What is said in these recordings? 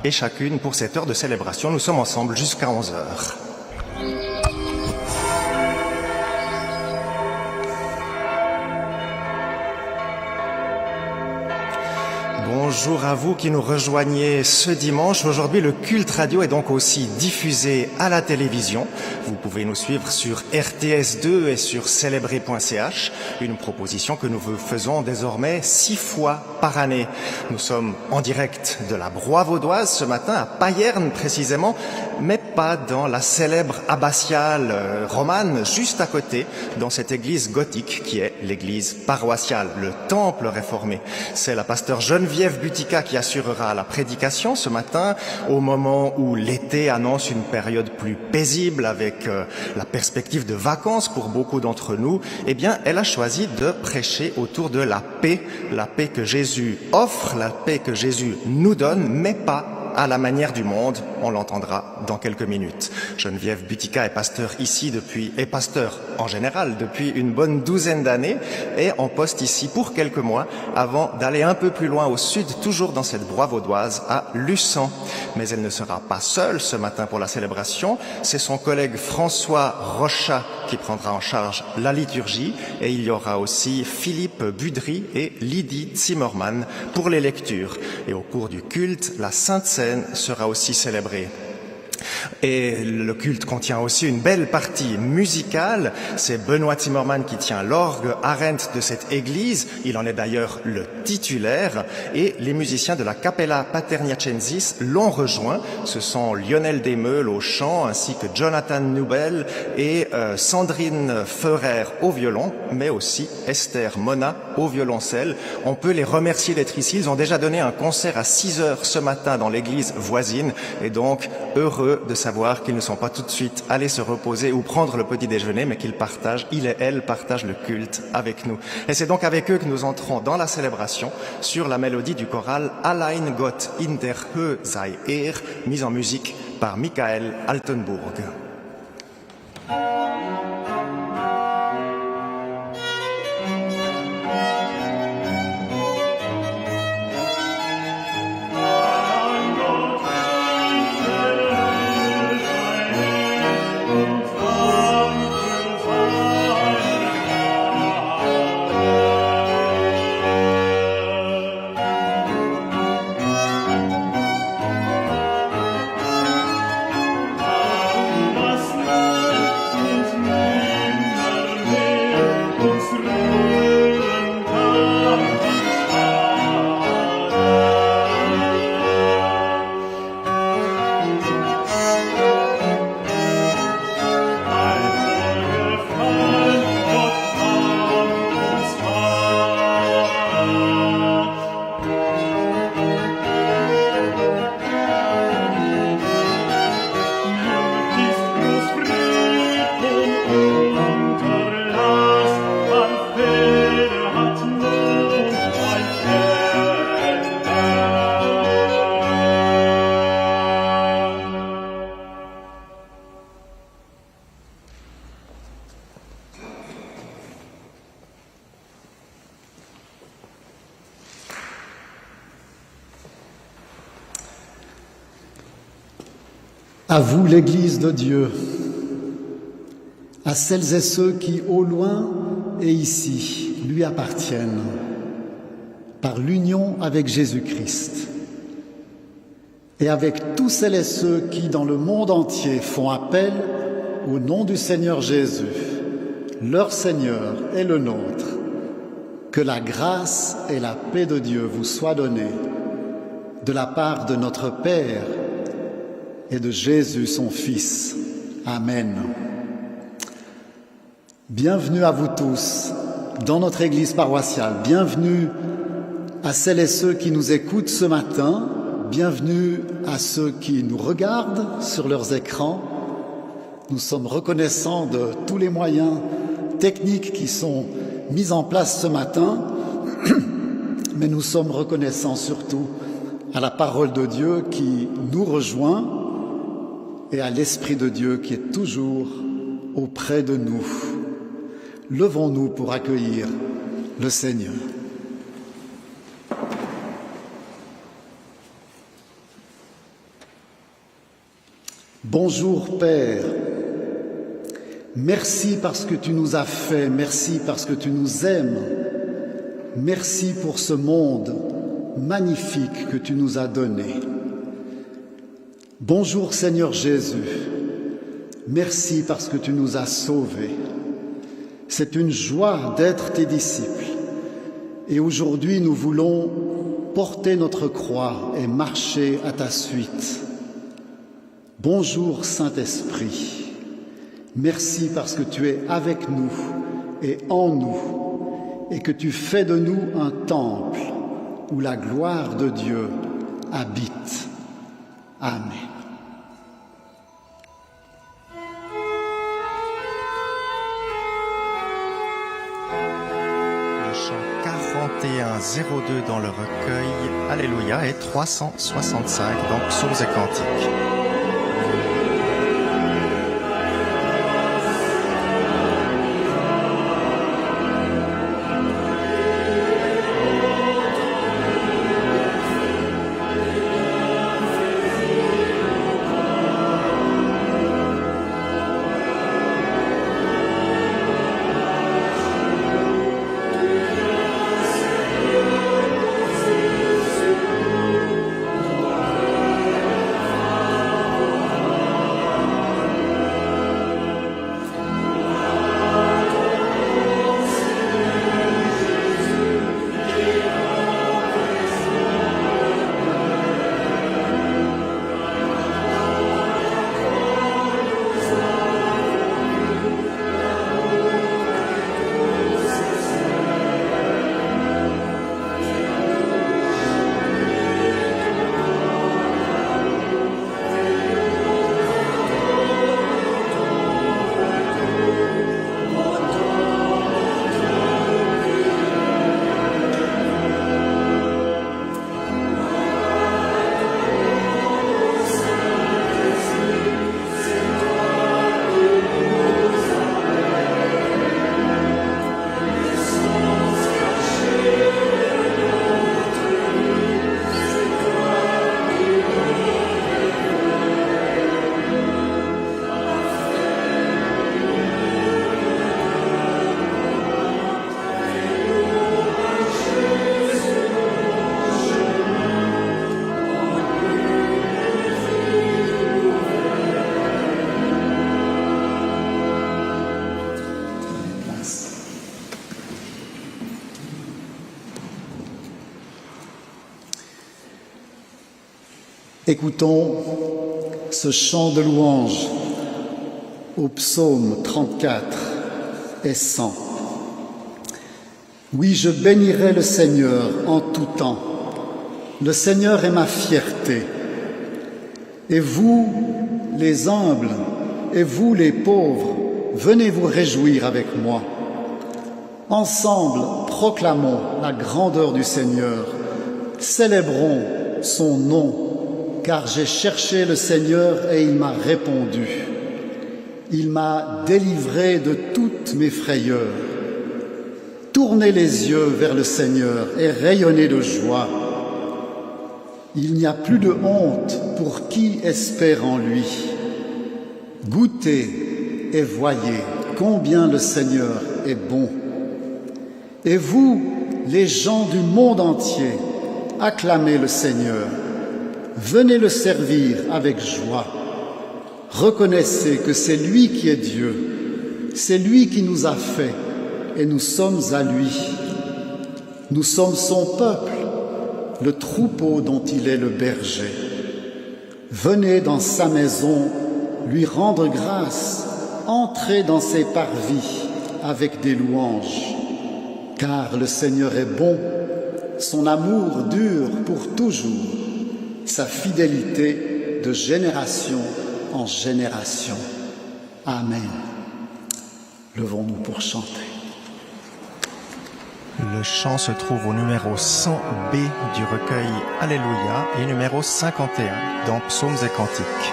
et chacune pour cette heure de célébration. Nous sommes ensemble jusqu'à 11 heures. Bonjour à vous qui nous rejoignez ce dimanche. Aujourd'hui, le culte radio est donc aussi diffusé à la télévision. Vous pouvez nous suivre sur RTS2 et sur célébrer.ch, une proposition que nous faisons désormais 6 fois par année. Nous sommes en direct de la Broye vaudoise ce matin, à Payerne précisément, mais pas dans la célèbre abbatiale romane, juste à côté, dans cette église gothique qui est l'église paroissiale, le temple réformé. C'est la pasteure Geneviève Butica qui assurera la prédication ce matin, au moment où l'été annonce une période plus paisible avec la perspective de vacances pour beaucoup d'entre nous. Eh bien, elle a choisi de prêcher autour de la paix que Jésus offre, la paix que Jésus nous donne, mais pas à la manière du monde. On l'entendra dans quelques minutes. Geneviève Butica est pasteur ici et pasteur en général depuis une bonne douzaine d'années, et en poste ici pour quelques mois avant d'aller un peu plus loin au sud, toujours dans cette Broye vaudoise à Luçan. Mais elle ne sera pas seule ce matin pour la célébration. C'est son collègue François Rochat qui prendra en charge la liturgie, et il y aura aussi Philippe Budry et Lydie Zimmermann pour les lectures. Et au cours du culte, la Sainte Seine sera aussi célébrée. Et le culte contient aussi une belle partie musicale. C'est Benoît Zimmermann qui tient l'orgue Arendt de cette église. Il en est d'ailleurs le titulaire. Et les musiciens de la Capella Paterniacensis l'ont rejoint. Ce sont Lionel Desmeules au chant, ainsi que Jonathan Nubel et Sandrine Feurer au violon, mais aussi Esther Mona au violoncelle. On peut les remercier d'être ici. Ils ont déjà donné un concert à 6 heures ce matin dans l'église voisine, et donc heureux de savoir qu'ils ne sont pas tout de suite allés se reposer ou prendre le petit déjeuner, mais qu'ils il et elle partagent le culte avec nous. Et c'est donc avec eux que nous entrons dans la célébration sur la mélodie du choral Allein Gott in der Höhe sei er, mise en musique par Michael Altenburg. À vous, l'Église de Dieu, à celles et ceux qui, au loin et ici, lui appartiennent, par l'union avec Jésus-Christ, et avec tous celles et ceux qui, dans le monde entier, font appel au nom du Seigneur Jésus, leur Seigneur et le nôtre, que la grâce et la paix de Dieu vous soient données, de la part de notre Père et de Jésus, son Fils. Amen. Bienvenue à vous tous dans notre Église paroissiale. Bienvenue à celles et ceux qui nous écoutent ce matin. Bienvenue à ceux qui nous regardent sur leurs écrans. Nous sommes reconnaissants de tous les moyens techniques qui sont mis en place ce matin, mais nous sommes reconnaissants surtout à la parole de Dieu qui nous rejoint et à l'Esprit de Dieu qui est toujours auprès de nous. Levons-nous pour accueillir le Seigneur. Bonjour Père, merci parce que tu nous as fait, merci parce que tu nous aimes, merci pour ce monde magnifique que tu nous as donné. Bonjour Seigneur Jésus, merci parce que tu nous as sauvés. C'est une joie d'être tes disciples et aujourd'hui nous voulons porter notre croix et marcher à ta suite. Bonjour Saint-Esprit, merci parce que tu es avec nous et en nous et que tu fais de nous un temple où la gloire de Dieu habite. Amen. Le chant 4102 dans le recueil Alléluia et 365 dans Psaumes et Cantiques. Écoutons ce chant de louange au psaume 34 et 100. Oui, je bénirai le Seigneur en tout temps. Le Seigneur est ma fierté. Et vous, les humbles, et vous, les pauvres, venez vous réjouir avec moi. Ensemble, proclamons la grandeur du Seigneur. Célébrons son nom. Car j'ai cherché le Seigneur et il m'a répondu. Il m'a délivré de toutes mes frayeurs. Tournez les yeux vers le Seigneur et rayonnez de joie. Il n'y a plus de honte pour qui espère en lui. Goûtez et voyez combien le Seigneur est bon. Et vous, les gens du monde entier, acclamez le Seigneur. Venez le servir avec joie. Reconnaissez que c'est lui qui est Dieu, c'est lui qui nous a fait et nous sommes à lui. Nous sommes son peuple, le troupeau dont il est le berger. Venez dans sa maison lui rendre grâce, entrez dans ses parvis avec des louanges. Car le Seigneur est bon, son amour dure pour toujours. Sa fidélité de génération en génération. Amen. Levons-nous pour chanter. Le chant se trouve au numéro 100B du recueil Alléluia et numéro 51 dans Psaumes et Cantiques.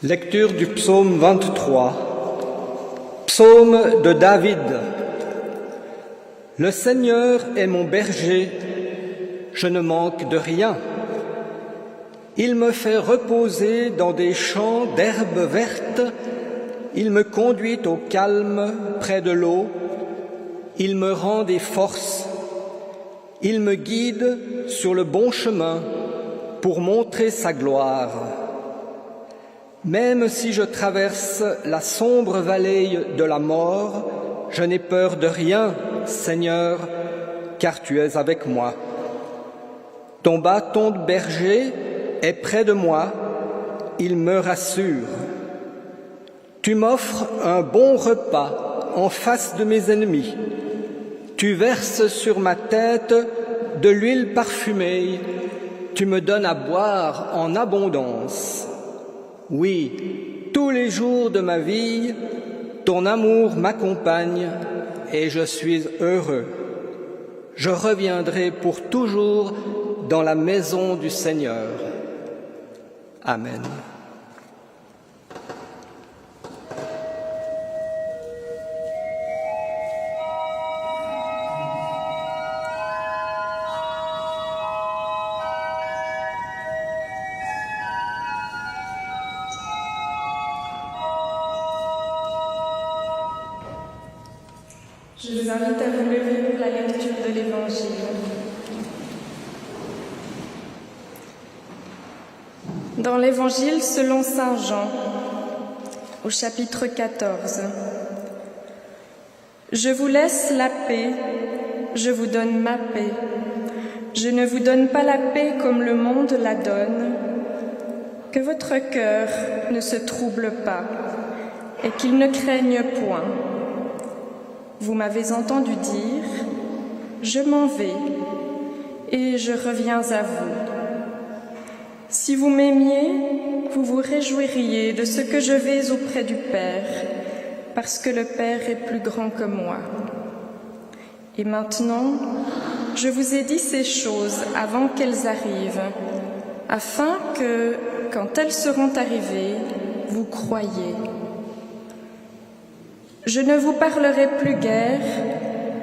Lecture du psaume 23. Psaume de David. Le Seigneur est mon berger, je ne manque de rien. Il me fait reposer dans des champs d'herbes vertes, il me conduit au calme près de l'eau, il me rend des forces, il me guide sur le bon chemin pour montrer sa gloire. Même si je traverse la sombre vallée de la mort, je n'ai peur de rien, Seigneur, car tu es avec moi. Ton bâton de berger est près de moi, il me rassure. Tu m'offres un bon repas en face de mes ennemis. Tu verses sur ma tête de l'huile parfumée, tu me donnes à boire en abondance. Oui, tous les jours de ma vie, ton amour m'accompagne et je suis heureux. Je reviendrai pour toujours dans la maison du Seigneur. Amen. Je vous invite à vous lever pour la lecture de l'Évangile. Dans l'Évangile selon saint Jean, au chapitre 14. Je vous laisse la paix, je vous donne ma paix. Je ne vous donne pas la paix comme le monde la donne. Que votre cœur ne se trouble pas et qu'il ne craigne point. Vous m'avez entendu dire, je m'en vais et je reviens à vous. Si vous m'aimiez, vous vous réjouiriez de ce que je vais auprès du Père, parce que le Père est plus grand que moi. Et maintenant, je vous ai dit ces choses avant qu'elles arrivent, afin que, quand elles seront arrivées, vous croyiez. Je ne vous parlerai plus guère,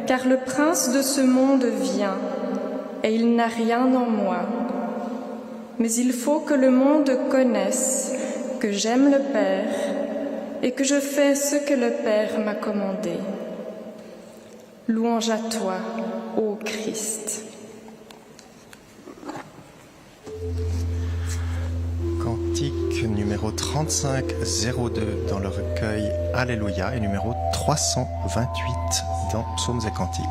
car le prince de ce monde vient, et il n'a rien en moi. Mais il faut que le monde connaisse que j'aime le Père et que je fais ce que le Père m'a commandé. Louange à toi, ô Christ. Cantique numéro 3502 dans le recueil Alléluia et numéro 328 dans Psaumes et Cantiques.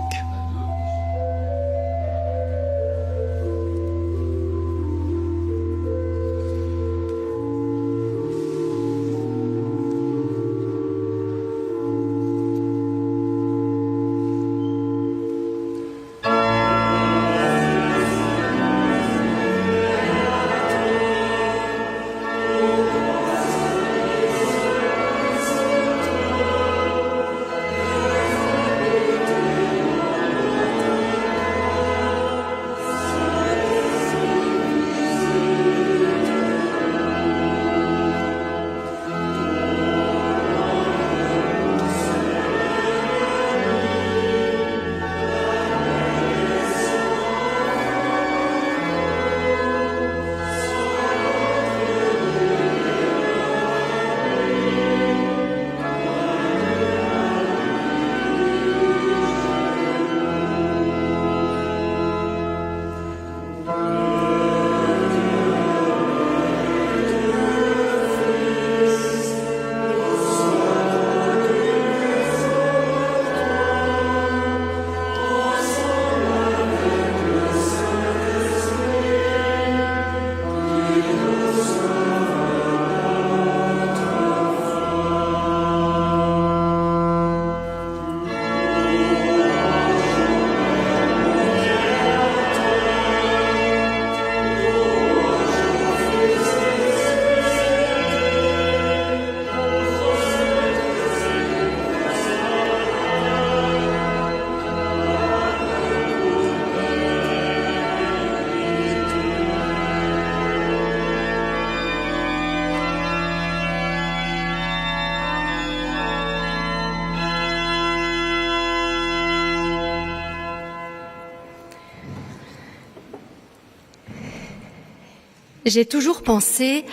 J'ai toujours pensé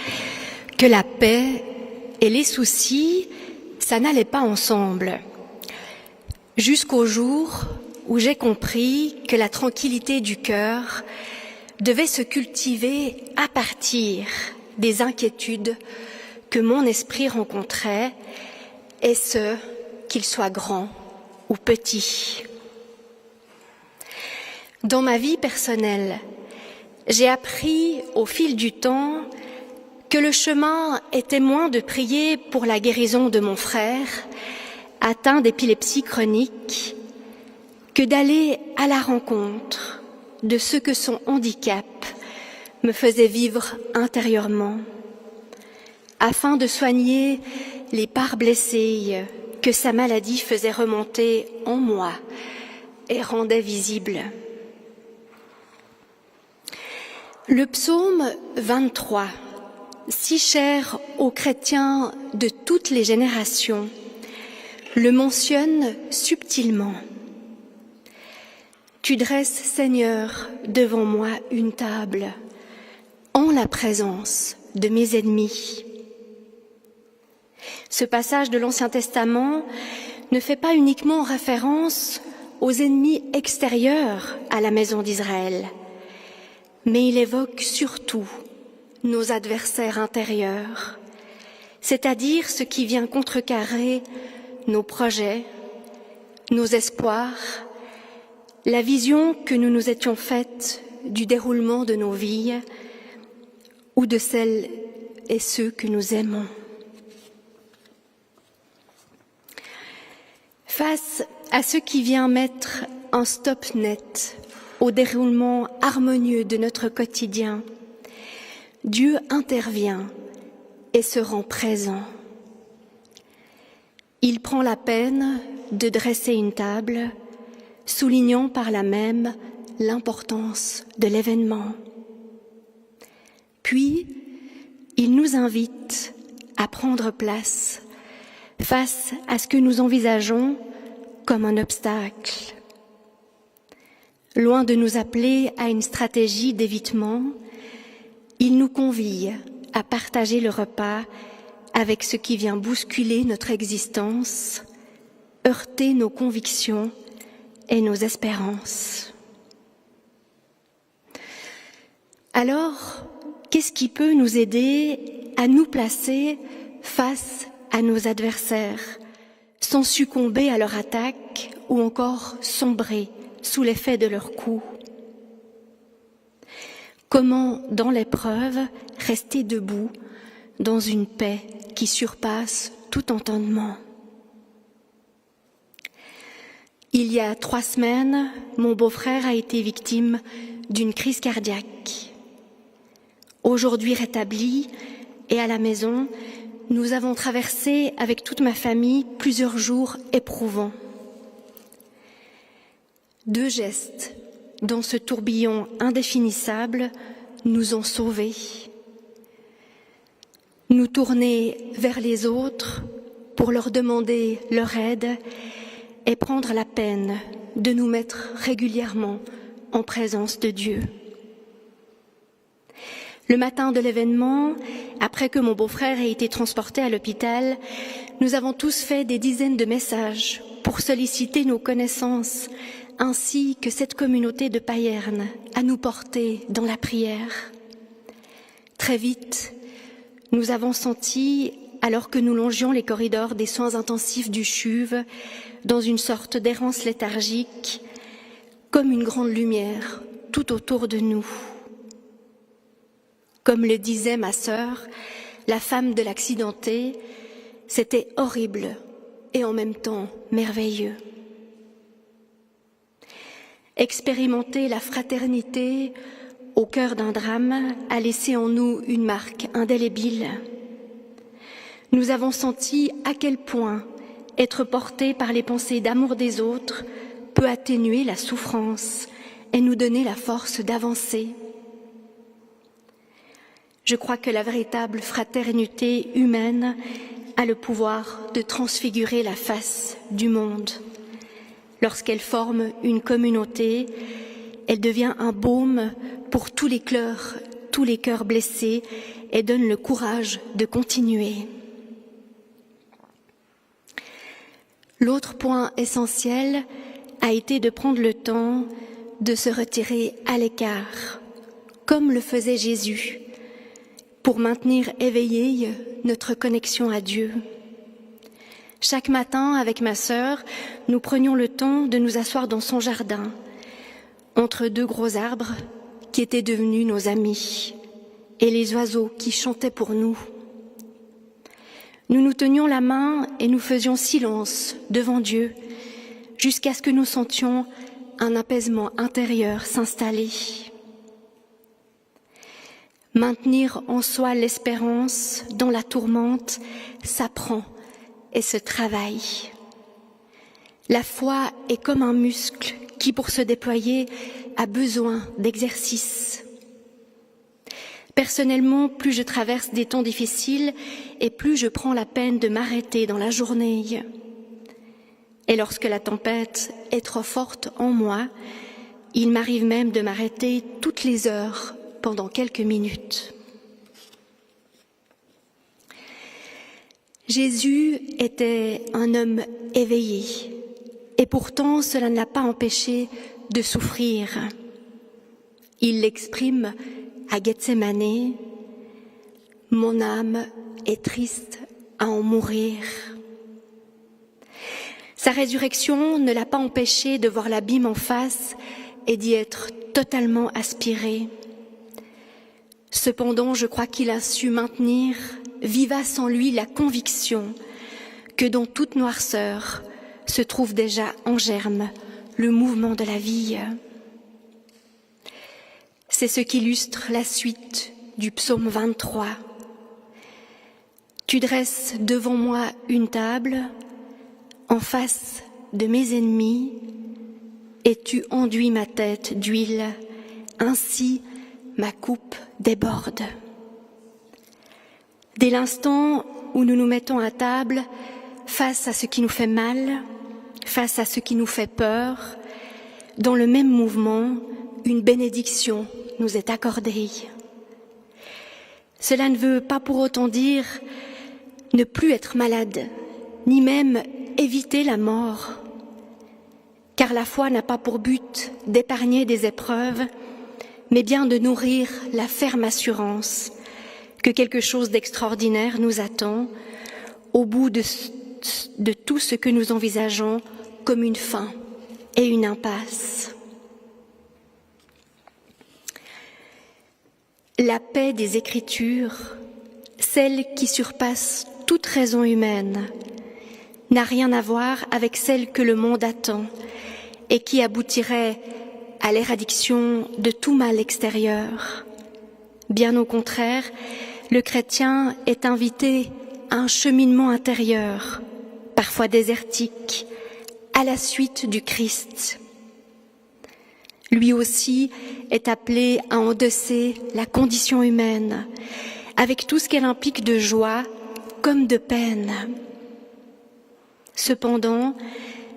que la paix et les soucis, ça n'allait pas ensemble. Jusqu'au jour où j'ai compris que la tranquillité du cœur devait se cultiver à partir des inquiétudes que mon esprit rencontrait, et ce, qu'ils soient grands ou petits. Dans ma vie personnelle, j'ai appris au fil du temps que le chemin était moins de prier pour la guérison de mon frère, atteint d'épilepsie chronique, que d'aller à la rencontre de ce que son handicap me faisait vivre intérieurement, afin de soigner les parts blessées que sa maladie faisait remonter en moi et rendait visibles. Le psaume 23, si cher aux chrétiens de toutes les générations, le mentionne subtilement. Tu dresses, Seigneur, devant moi une table, en la présence de mes ennemis. Ce passage de l'Ancien Testament ne fait pas uniquement référence aux ennemis extérieurs à la maison d'Israël, mais il évoque surtout nos adversaires intérieurs, c'est-à-dire ce qui vient contrecarrer nos projets, nos espoirs, la vision que nous nous étions faite du déroulement de nos vies ou de celles et ceux que nous aimons. Face à ce qui vient mettre un stop net au déroulement harmonieux de notre quotidien, Dieu intervient et se rend présent. Il prend la peine de dresser une table, soulignant par là même l'importance de l'événement. Puis, il nous invite à prendre place face à ce que nous envisageons comme un obstacle. Loin de nous appeler à une stratégie d'évitement, il nous convie à partager le repas avec ce qui vient bousculer notre existence, heurter nos convictions et nos espérances. Alors, qu'est-ce qui peut nous aider à nous placer face à nos adversaires, sans succomber à leur attaque ou encore sombrer sous l'effet de leurs coups? Comment, dans l'épreuve, rester debout dans une paix qui surpasse tout entendement? Il y a 3 semaines, mon beau-frère a été victime d'une crise cardiaque. Aujourd'hui rétabli et à la maison, nous avons traversé avec toute ma famille plusieurs jours éprouvants. 2 gestes dans ce tourbillon indéfinissable nous ont sauvés. Nous tourner vers les autres pour leur demander leur aide et prendre la peine de nous mettre régulièrement en présence de Dieu. Le matin de l'événement, après que mon beau-frère ait été transporté à l'hôpital, nous avons tous fait des dizaines de messages pour solliciter nos connaissances, ainsi que cette communauté de Payerne à nous porter dans la prière. Très vite, nous avons senti, alors que nous longions les corridors des soins intensifs du CHUV, dans une sorte d'errance léthargique, comme une grande lumière tout autour de nous. Comme le disait ma sœur, la femme de l'accidenté, c'était horrible et en même temps merveilleux. Expérimenter la fraternité au cœur d'un drame a laissé en nous une marque indélébile. Nous avons senti à quel point être portés par les pensées d'amour des autres peut atténuer la souffrance et nous donner la force d'avancer. Je crois que la véritable fraternité humaine a le pouvoir de transfigurer la face du monde. Lorsqu'elle forme une communauté, elle devient un baume pour tous les cœurs tous les cœurs blessés et donne le courage de continuer. L'autre point essentiel a été de prendre le temps de se retirer à l'écart, comme le faisait Jésus, pour maintenir éveillée notre connexion à Dieu. Chaque matin, avec ma sœur, nous prenions le temps de nous asseoir dans son jardin, entre deux gros arbres qui étaient devenus nos amis, et les oiseaux qui chantaient pour nous. Nous nous tenions la main et nous faisions silence devant Dieu, jusqu'à ce que nous sentions un apaisement intérieur s'installer. Maintenir en soi l'espérance dans la tourmente s'apprend et se travaille. La foi est comme un muscle qui, pour se déployer, a besoin d'exercice. Personnellement, plus je traverse des temps difficiles et plus je prends la peine de m'arrêter dans la journée. Et lorsque la tempête est trop forte en moi, il m'arrive même de m'arrêter toutes les heures pendant quelques minutes. Jésus était un homme éveillé et pourtant cela ne l'a pas empêché de souffrir. Il l'exprime à Gethsémani, « Mon âme est triste à en mourir ». Sa résurrection ne l'a pas empêché de voir l'abîme en face et d'y être totalement aspiré. Cependant, je crois qu'il a su maintenir vivace en lui la conviction que dans toute noirceur se trouve déjà en germe le mouvement de la vie. C'est ce qu'illustre la suite du psaume 23. Tu dresses devant moi une table en face de mes ennemis et tu enduis ma tête d'huile, ainsi ma coupe déborde. Dès l'instant où nous nous mettons à table, face à ce qui nous fait mal, face à ce qui nous fait peur, dans le même mouvement, une bénédiction nous est accordée. Cela ne veut pas pour autant dire ne plus être malade, ni même éviter la mort, car la foi n'a pas pour but d'épargner des épreuves, mais bien de nourrir la ferme assurance que quelque chose d'extraordinaire nous attend au bout de tout ce que nous envisageons comme une fin et une impasse. La paix des Écritures, celle qui surpasse toute raison humaine, n'a rien à voir avec celle que le monde attend et qui aboutirait à l'éradication de tout mal extérieur. Bien au contraire, le chrétien est invité à un cheminement intérieur, parfois désertique, à la suite du Christ. Lui aussi est appelé à endosser la condition humaine, avec tout ce qu'elle implique de joie comme de peine. Cependant,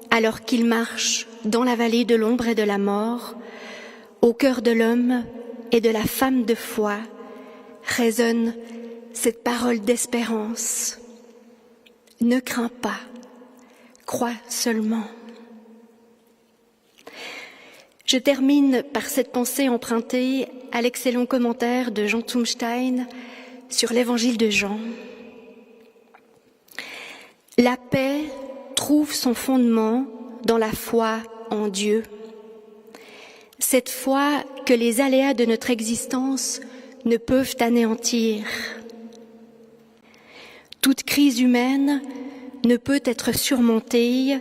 alors qu'il marche dans la vallée de l'ombre et de la mort, au cœur de l'homme et de la femme de foi, résonne cette parole d'espérance. Ne crains pas, crois seulement. Je termine par cette pensée empruntée à l'excellent commentaire de Jean Zumstein sur l'évangile de Jean. La paix trouve son fondement dans la foi en Dieu. Cette foi que les aléas de notre existence ne peuvent anéantir. Toute crise humaine ne peut être surmontée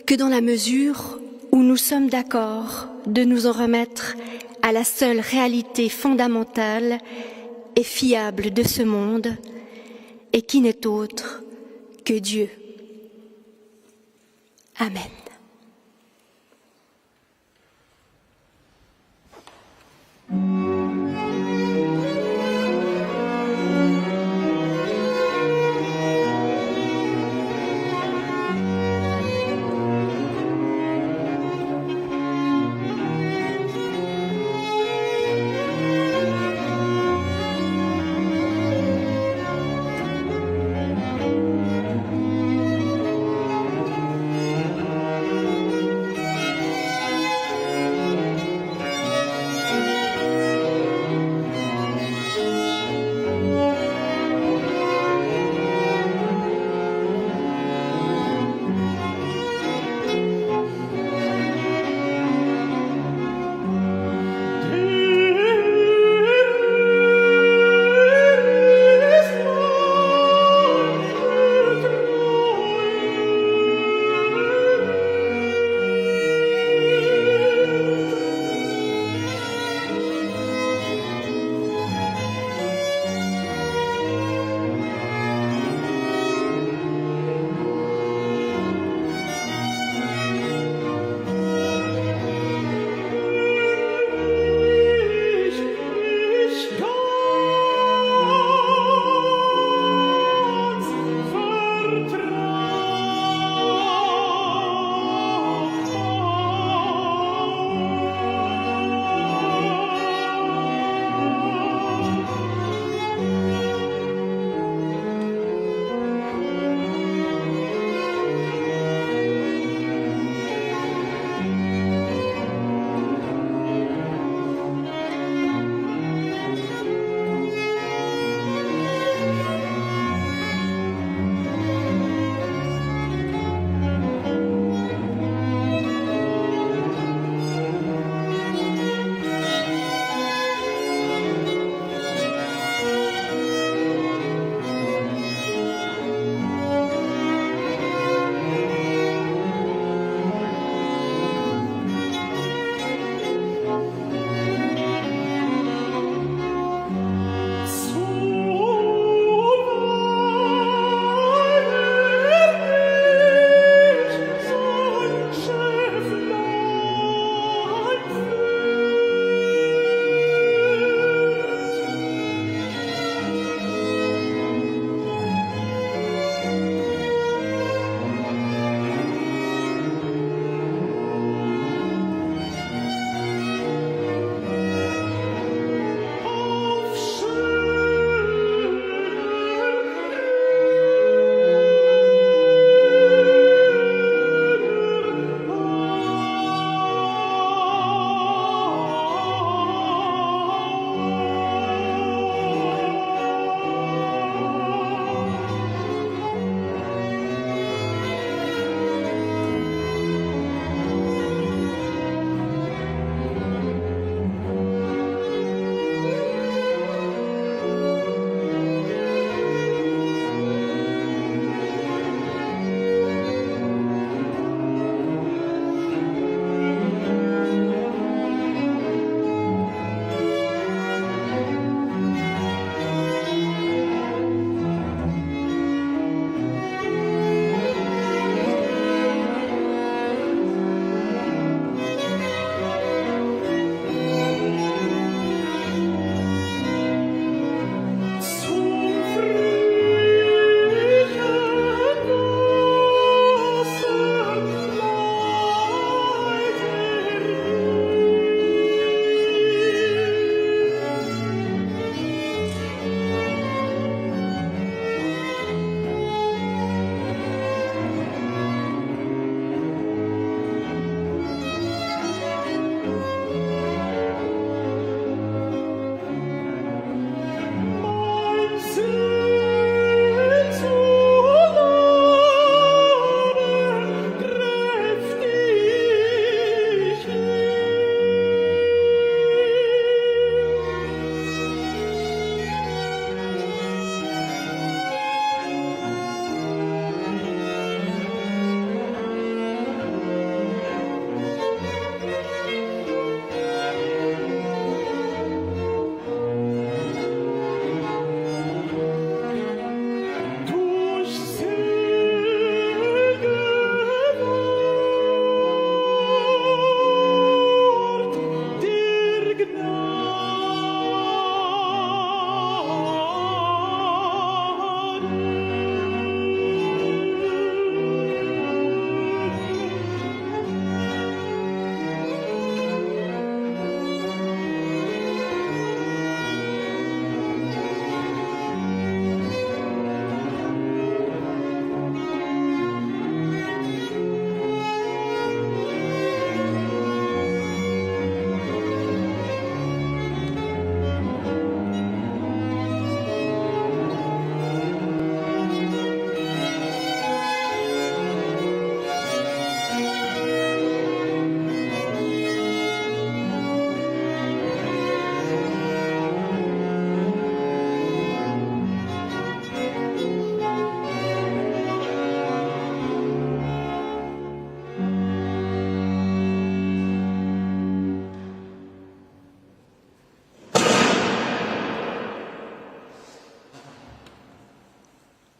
que dans la mesure où nous sommes d'accord de nous en remettre à la seule réalité fondamentale et fiable de ce monde, et qui n'est autre que Dieu. Amen.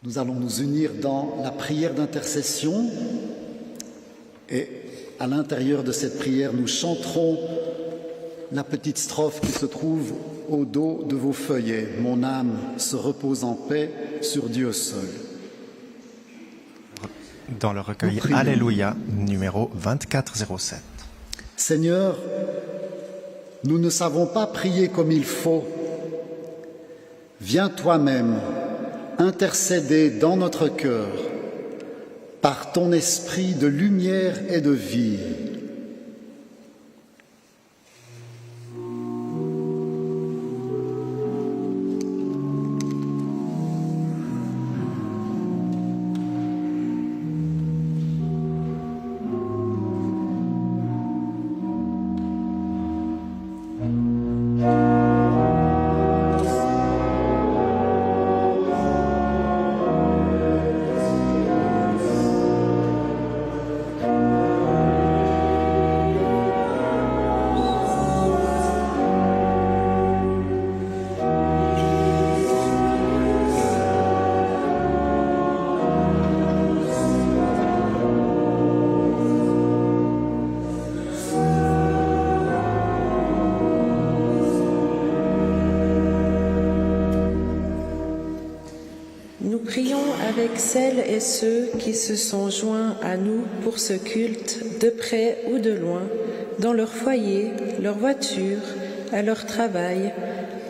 Nous allons nous unir dans la prière d'intercession et à l'intérieur de cette prière, nous chanterons la petite strophe qui se trouve au dos de vos feuillets. Mon âme se repose en paix sur Dieu seul. Dans le recueil Alléluia, numéro 2407. Seigneur, nous ne savons pas prier comme il faut. Viens toi-même intercéder dans notre cœur par ton esprit de lumière et de vie. Nous prions avec celles et ceux qui se sont joints à nous pour ce culte, de près ou de loin, dans leur foyer, leur voiture, à leur travail,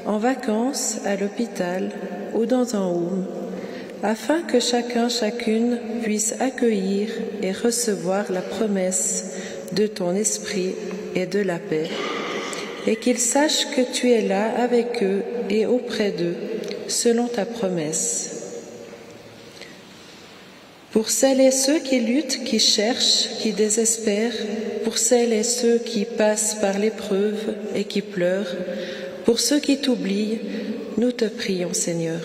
en vacances, à l'hôpital ou dans un home, afin que chacun, chacune puisse accueillir et recevoir la promesse de ton esprit et de la paix, et qu'ils sachent que tu es là avec eux et auprès d'eux, selon ta promesse. Pour celles et ceux qui luttent, qui cherchent, qui désespèrent, pour celles et ceux qui passent par l'épreuve et qui pleurent, pour ceux qui t'oublient, nous te prions, Seigneur.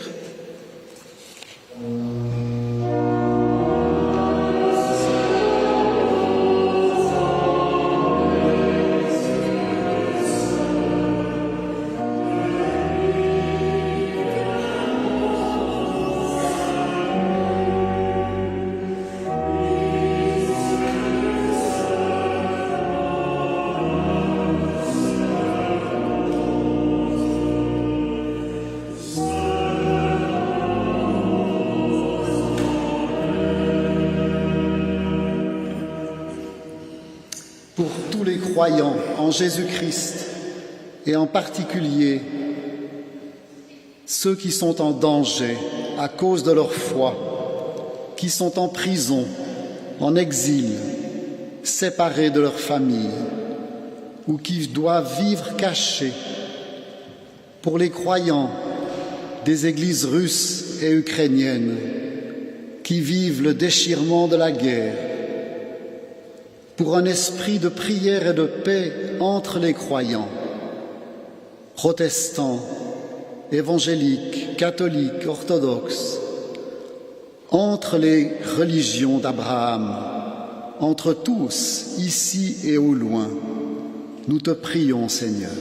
Pour tous les croyants en Jésus-Christ et en particulier ceux qui sont en danger à cause de leur foi, qui sont en prison, en exil, séparés de leur famille ou qui doivent vivre cachés, pour les croyants des églises russes et ukrainiennes qui vivent le déchirement de la guerre, pour un esprit de prière et de paix entre les croyants, protestants, évangéliques, catholiques, orthodoxes, entre les religions d'Abraham, entre tous, ici et au loin. Nous te prions, Seigneur.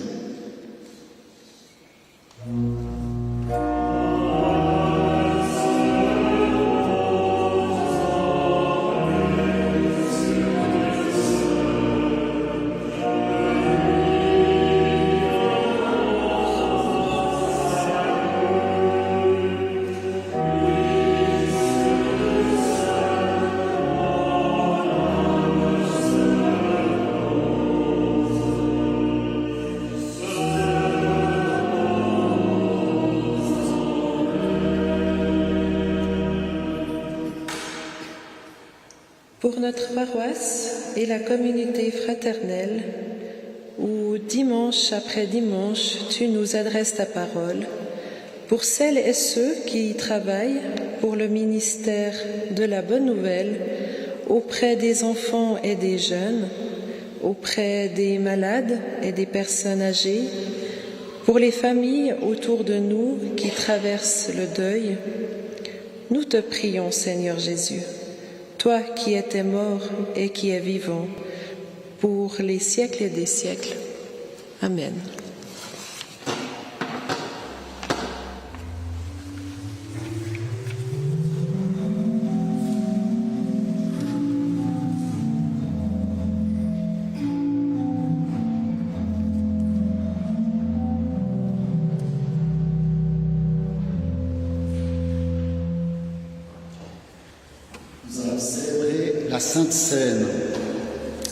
Pour notre paroisse et la communauté fraternelle, où dimanche après dimanche, tu nous adresses ta parole, pour celles et ceux qui y travaillent pour le ministère de la Bonne Nouvelle, auprès des enfants et des jeunes, auprès des malades et des personnes âgées, pour les familles autour de nous qui traversent le deuil, nous te prions, Seigneur Jésus. Toi qui étais mort et qui es vivant, pour les siècles et des siècles. Amen. célébrer la Sainte Seine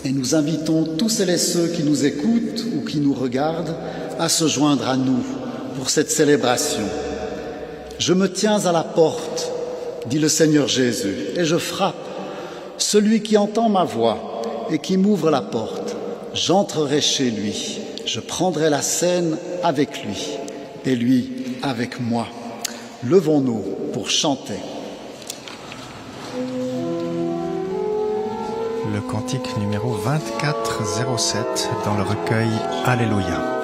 et nous invitons tous celles et ceux qui nous écoutent ou qui nous regardent à se joindre à nous pour cette célébration. Je me tiens à la porte, dit le Seigneur Jésus, et je frappe. Celui qui entend ma voix et qui m'ouvre la porte, j'entrerai chez lui, je prendrai la scène avec lui et lui avec moi. Levons-nous pour chanter. Le cantique numéro 2407 dans le recueil Alléluia.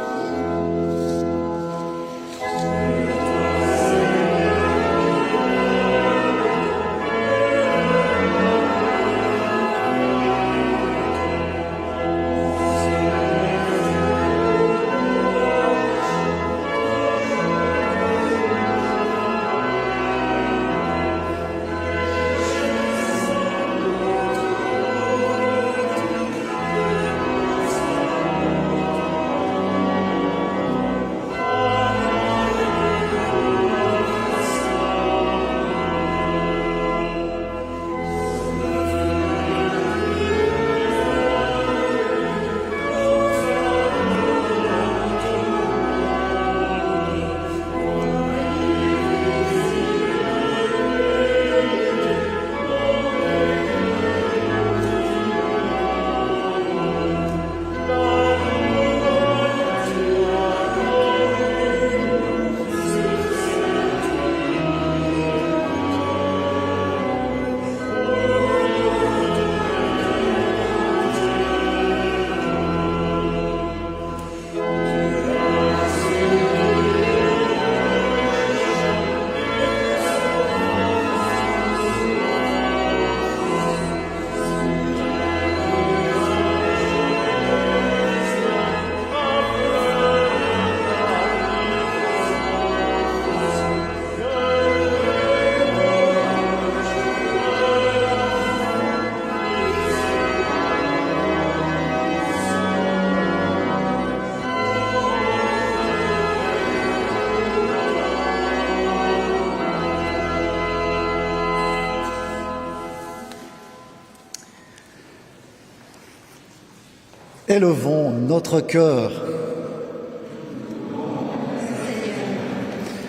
Élevons notre cœur.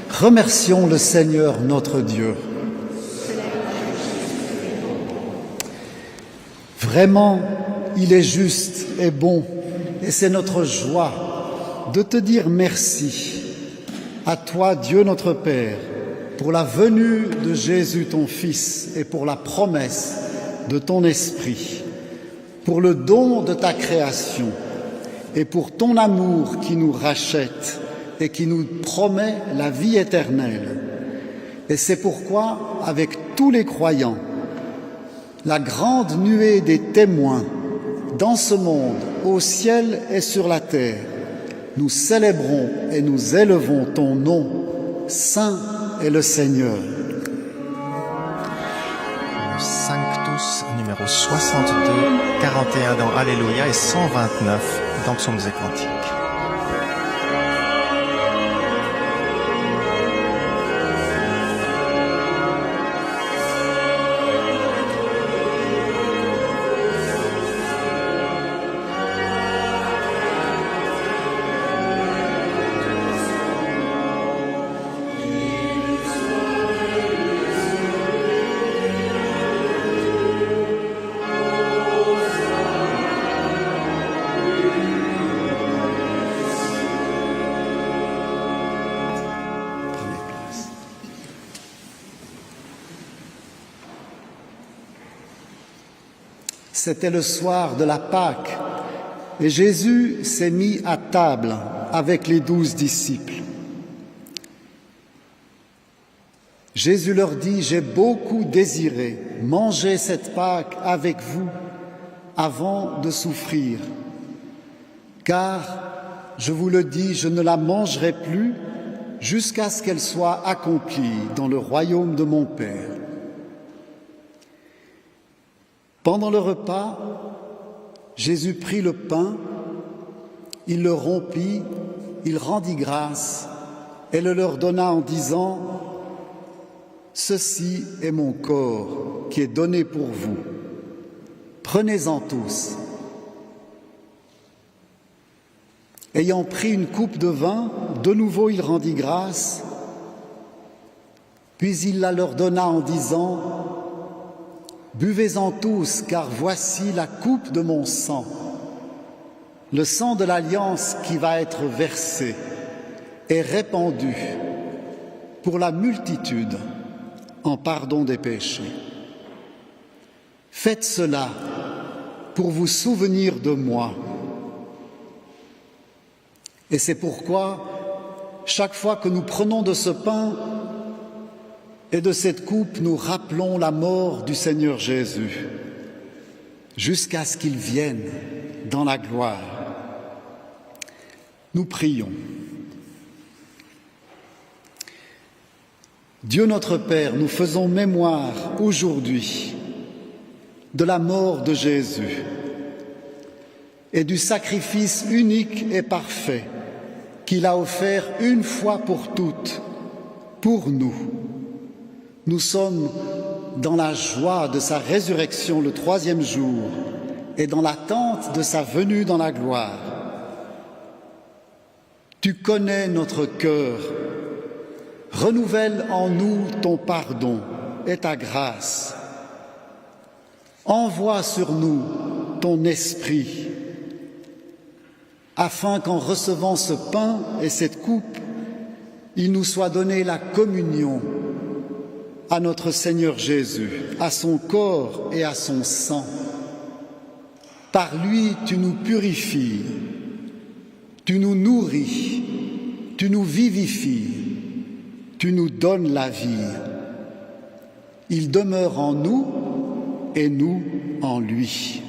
Remercions le Seigneur notre Dieu. Vraiment, il est juste et bon, et c'est notre joie de te dire merci. À toi, Dieu notre Père, pour la venue de Jésus ton Fils et pour la promesse de ton Esprit, pour le don de ta création et pour ton amour qui nous rachète et qui nous promet la vie éternelle. Et c'est pourquoi, avec tous les croyants, la grande nuée des témoins dans ce monde, au ciel et sur la terre, nous célébrons et nous élevons ton nom, Saint est le Seigneur. Le Sanctus numéro 62, 41 dans Alléluia et 129 dans Psaumes et Cantiques. C'était le soir de la Pâque et Jésus s'est mis à table avec les 12 disciples. Jésus leur dit « J'ai beaucoup désiré manger cette Pâque avec vous avant de souffrir, car, je vous le dis, je ne la mangerai plus jusqu'à ce qu'elle soit accomplie dans le royaume de mon Père. » Pendant le repas, Jésus prit le pain, il le rompit, il rendit grâce et le leur donna en disant « ceci est mon corps qui est donné pour vous. Prenez-en tous. Ayant pris une coupe de vin, de nouveau il rendit grâce, puis il la leur donna en disant « Buvez-en tous, car voici la coupe de mon sang, le sang de l'alliance qui va être versé et répandu pour la multitude en pardon des péchés. Faites cela pour vous souvenir de moi. » Et c'est pourquoi, chaque fois que nous prenons de ce pain et de cette coupe, nous rappelons la mort du Seigneur Jésus, jusqu'à ce qu'il vienne dans la gloire. Nous prions. Dieu notre Père, nous faisons mémoire aujourd'hui de la mort de Jésus et du sacrifice unique et parfait qu'il a offert une fois pour toutes, pour nous. Nous sommes dans la joie de sa résurrection le 3e jour et dans l'attente de sa venue dans la gloire. Tu connais notre cœur. Renouvelle en nous ton pardon et ta grâce. Envoie sur nous ton esprit, afin qu'en recevant ce pain et cette coupe, il nous soit donné la communion à notre Seigneur Jésus, à son corps et à son sang. Par lui, tu nous purifies, tu nous nourris, tu nous vivifies, tu nous donnes la vie. Il demeure en nous et nous en lui.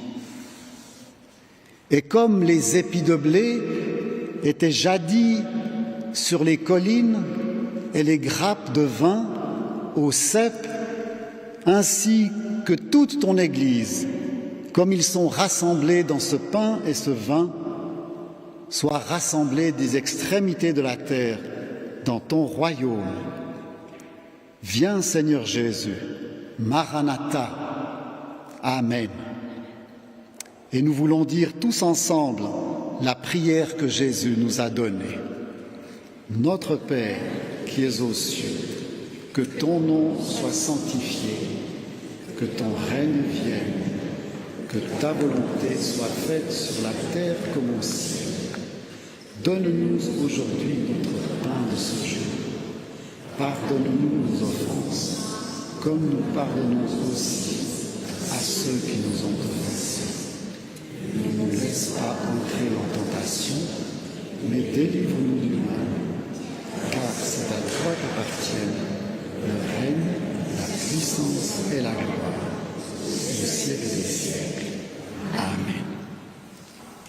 Et comme les épis de blé étaient jadis sur les collines et les grappes de vin au cep, ainsi que toute ton Église, comme ils sont rassemblés dans ce pain et ce vin, soient rassemblés des extrémités de la terre dans ton royaume. Viens Seigneur Jésus, Maranatha, Amen. Et nous voulons dire tous ensemble la prière que Jésus nous a donnée. Notre Père qui es aux cieux, que ton nom soit sanctifié, que ton règne vienne, que ta volonté soit faite sur la terre comme au ciel. Donne-nous aujourd'hui notre pain de ce jour. Pardonne-nous nos offenses, comme nous pardonnons aussi à ceux qui nous ont offensés. Ne nous laisse pas entrer en tentation, mais délivre-nous du mal, car c'est à toi qu'appartiennent le règne, la puissance et la gloire, au siècle des siècles. Amen.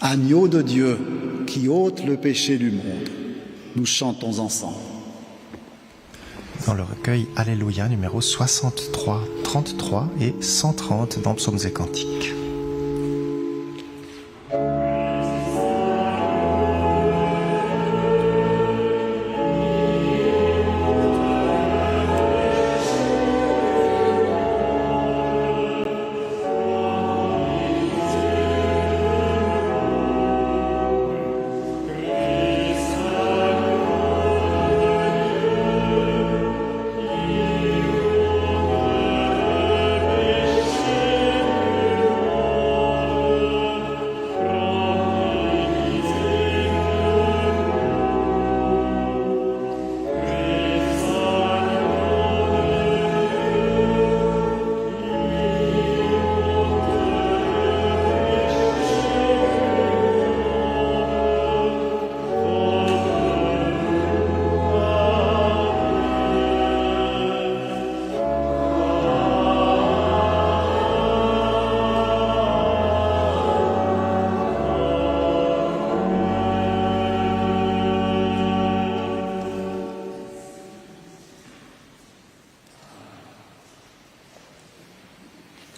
Agneau de Dieu, qui ôte le péché du monde, nous chantons ensemble. Dans le recueil Alléluia numéro 63, 33 et 130 dans Psaumes et Cantiques.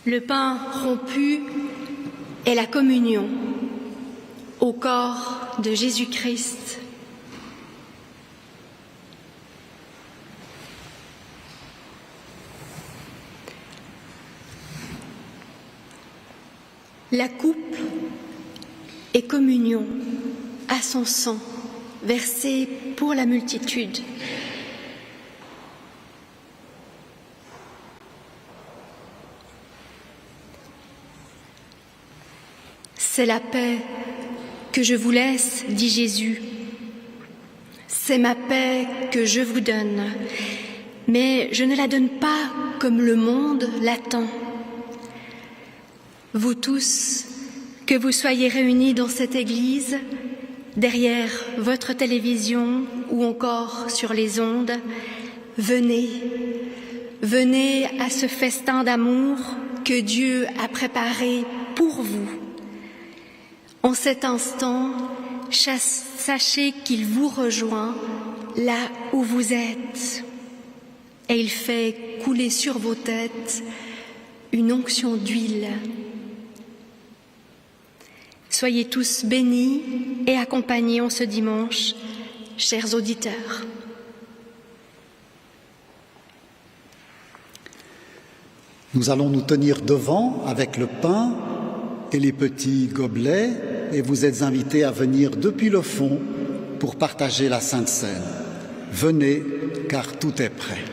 Le pain rompu est la communion au corps de Jésus-Christ. La coupe est communion à son sang, versé pour la multitude. C'est la paix que je vous laisse, dit Jésus. C'est ma paix que je vous donne, mais je ne la donne pas comme le monde l'attend. Vous tous, que vous soyez réunis dans cette église, derrière votre télévision ou encore sur les ondes, venez à ce festin d'amour que Dieu a préparé pour vous. En cet instant, sachez qu'il vous rejoint là où vous êtes et il fait couler sur vos têtes une onction d'huile. Soyez tous bénis et accompagnés en ce dimanche, chers auditeurs. Nous allons nous tenir devant avec le pain et les petits gobelets et vous êtes invités à venir depuis le fond pour partager la Sainte Seine. Venez, car tout est prêt.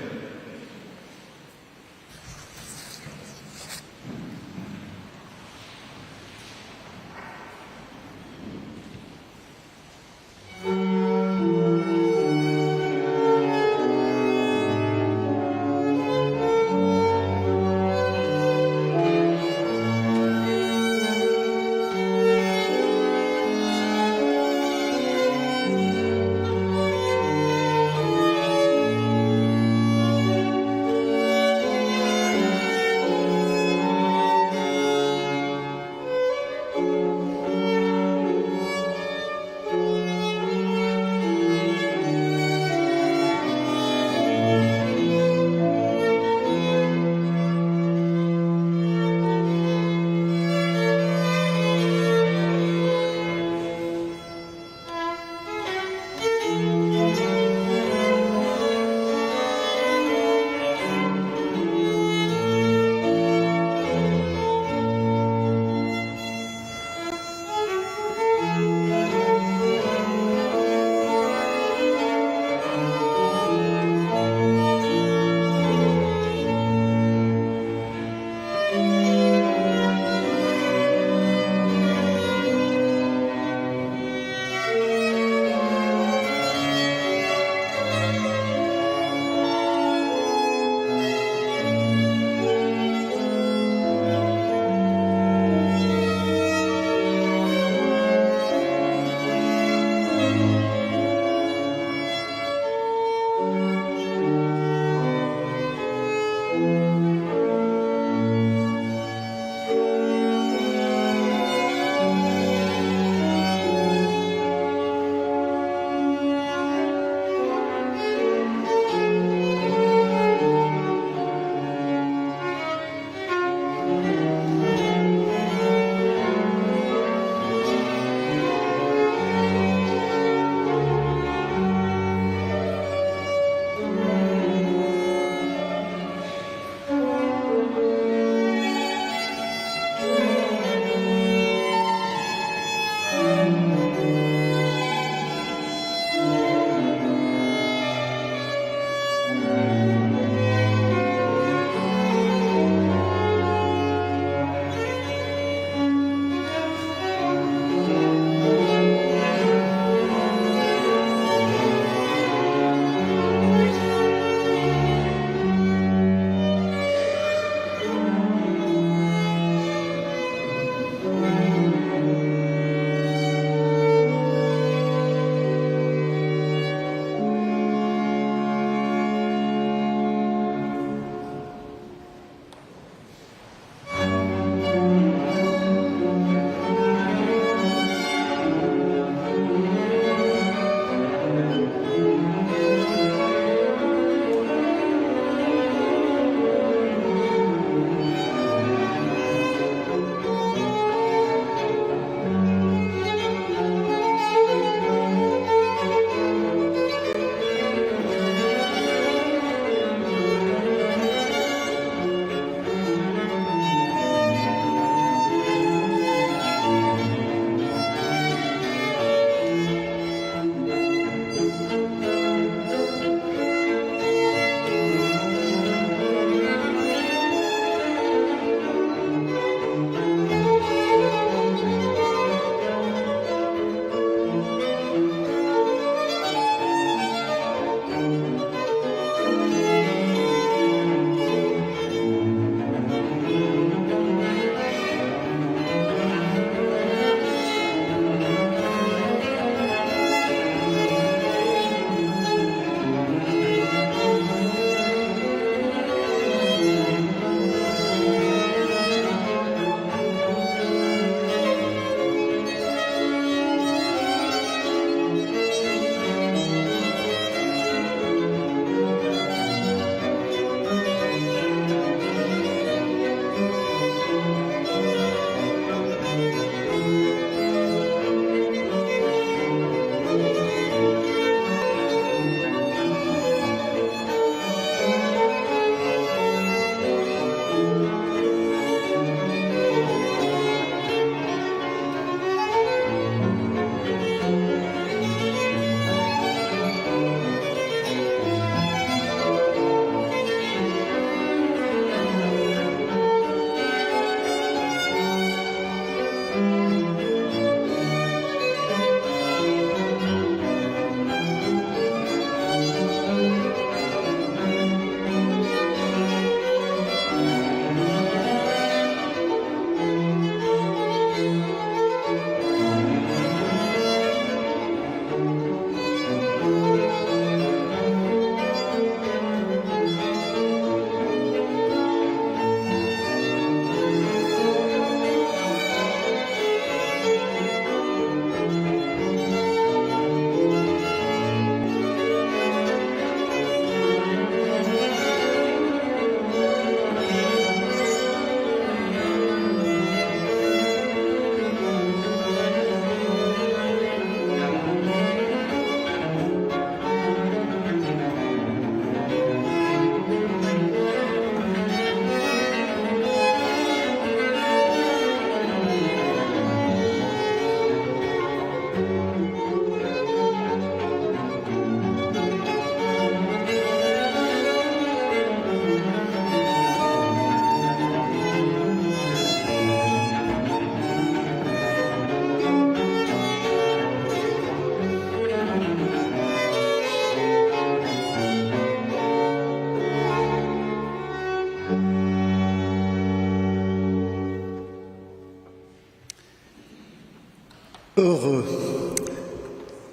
Heureux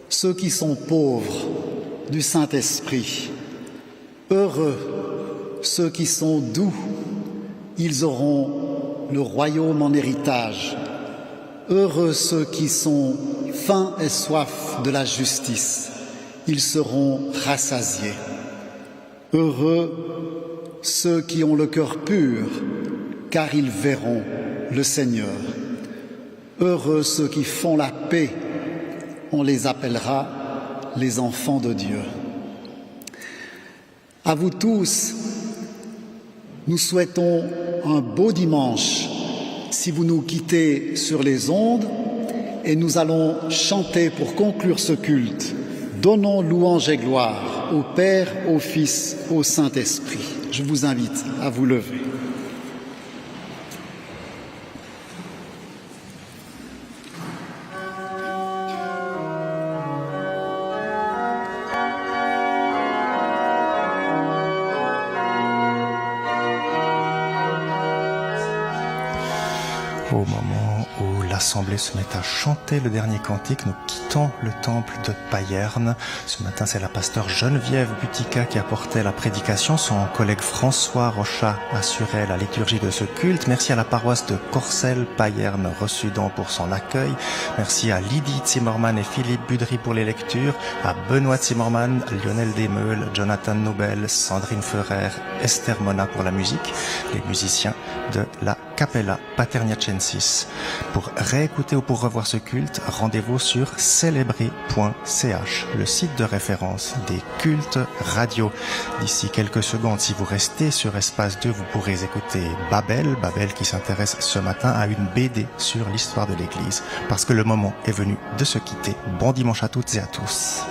ceux qui sont pauvres du Saint-Esprit. Heureux ceux qui sont doux, ils auront le royaume en héritage. Heureux ceux qui sont faim et soif de la justice, ils seront rassasiés. Heureux ceux qui ont le cœur pur, car ils verront le Seigneur. Heureux ceux qui font la paix, on les appellera les enfants de Dieu. À vous tous, nous souhaitons un beau dimanche si vous nous quittez sur les ondes, et nous allons chanter pour conclure ce culte. Donnons louange et gloire au Père, au Fils, au Saint-Esprit. Je vous invite à vous lever. Au moment où l'Assemblée se met à chanter le dernier cantique, nous quittons le temple de Payerne. Ce matin, c'est la pasteure Geneviève Butica qui apportait la prédication. Son collègue François Rochat assurait la liturgie de ce culte. Merci à la paroisse de Corcelles-Payerne, Reçudon pour son accueil. Merci à Lydie Zimmermann et Philippe Budry pour les lectures, à Benoît Zimmermann, Lionel Desmeules, Jonathan Nobel, Sandrine Ferrer, Esther Mona pour la musique, les musiciens de la Capella Paterniacensis. Pour réécouter ou pour revoir ce culte, rendez-vous sur celebrer.ch, le site de référence des cultes radio. D'ici quelques secondes, si vous restez sur Espace 2, vous pourrez écouter Babel qui s'intéresse ce matin à une BD sur l'histoire de l'Église. Parce que le moment est venu de se quitter. Bon dimanche à toutes et à tous.